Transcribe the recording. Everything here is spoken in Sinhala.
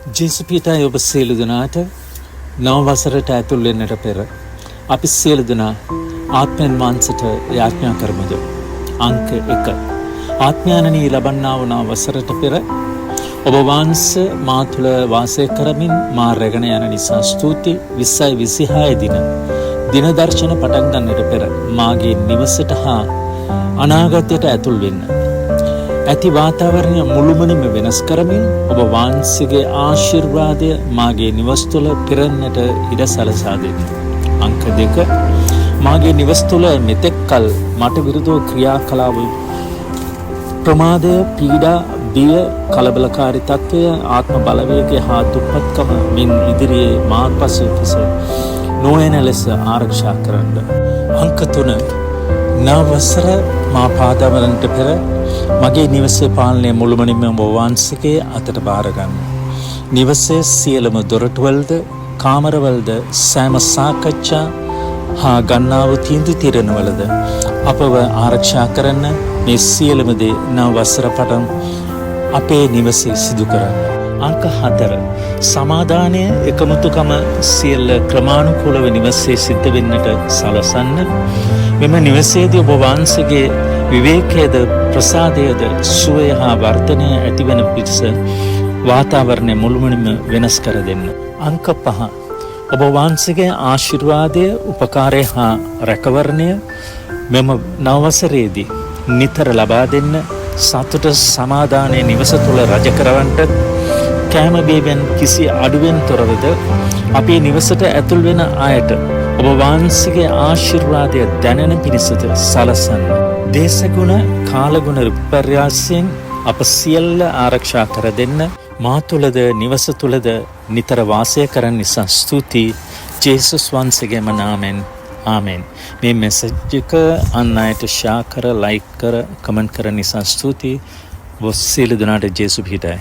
ජේසු පිටායි ඔබ සියලු දෙනාට නව වසරට ඇතුල් වෙන්නට පෙර අපි සියලු දෙනා ආත්මයන් වහන්සේට යාඥා කරමුද. අංක 1. ආත්මයන්ණී ලබන්නා වූ නව වසරට පෙර ඔබ වහන්සේ මා තුළ වාසය කරමින් මා රැගෙන යන නිසා ස්තුති. 2026 දින දර්ශන පටන් ගන්නට පෙර මාගේ නිවසට හා අනාගතයට ඇතුල් වෙන්න. ඇති වාතාවරණය මුළුමනින්ම වෙනස් කරමින් ඔබ වහන්සේගේ ආශිර්වාදය මාගේ නිවස තුළ පිරෙන්නට ඉඩ සලසා දෙන්න. අංක 2. මාගේ නිවස තුළ මෙතෙක් කල මට විරුද්ධව ක්‍රියා කළා වූ ප්‍රමාදය, පීඩා, බිය, කලබලකාරී තත්ත්වය, ආත්ම බලවේගය හා දුප්පත්කම මින් ඉදිරියේ මාර්ගපසු පිස නොයන ලෙස ආරක්ෂා කරන්න. අංක 3. නව වසර මා පාදවන්නට පෙර මගේ නිවසේ පාලනය මුළුමනින්ම ඔබ වහන්සේගේ අතට බාර ගන්න. නිවසේ සියලුම දොරටුවල්ද කාමරවලද සෑම සාකච්ඡා හා ගන්නා වූ තීන්දුව తీරනවලද අපව ආරක්ෂා කරන්න. මේ සියලුම දේ නව වසර පටන් අපේ නිවසේ සිදු කරන්න. අංක 4. සමාදානය එකමුතුකම සියල්ල ක්‍රමානුකූලව නිවසේ සිද්ධ වෙන්නට සලසන්න. මෙම නිවසේදී ඔබ වහන්සේගේ විවේකයේද ප්‍රසාදයේද සුවය හා වර්ධනය ඇතිවන පිණිස වාතාවරණය මුළුමනින්ම වෙනස් කර දෙන්න. අංක 5. ඔබ වහන්සේගේ ආශිර්වාදය, උපකාරය හා රැකවරණය මෙම නවවසරේදී නිතර ලබා දෙන්න. සතුට සමාදානය නිවස තුළ රජ කරවන්නට කෑම බීමෙන් කිසි අඩුවෙන් තොරවද අපේ නිවසට ඇතුල් වෙන අයට ඔබ වහන්සේගේ ආශිර්වාදය දැනෙන පිණිසද සලසන්න. දේශගුණ කාලගුණ විපර්යාසයෙන් අප සියල්ල ආරක්ෂා කර දෙන්න. මා තුළද නිවස තුළද නිතර වාසය කරන නිසා ස්තුතියි. ජේසුස් වහන්සේගේම නාමෙන් ආමෙන්. මේ මෙසේජ් එක අන් අයට ෂෙයා කර, ලයික් කර, කමෙන්ට් කරන නිසා ස්තුතියි. ඔබ සියලු දෙනාට ජේසු පිටයි.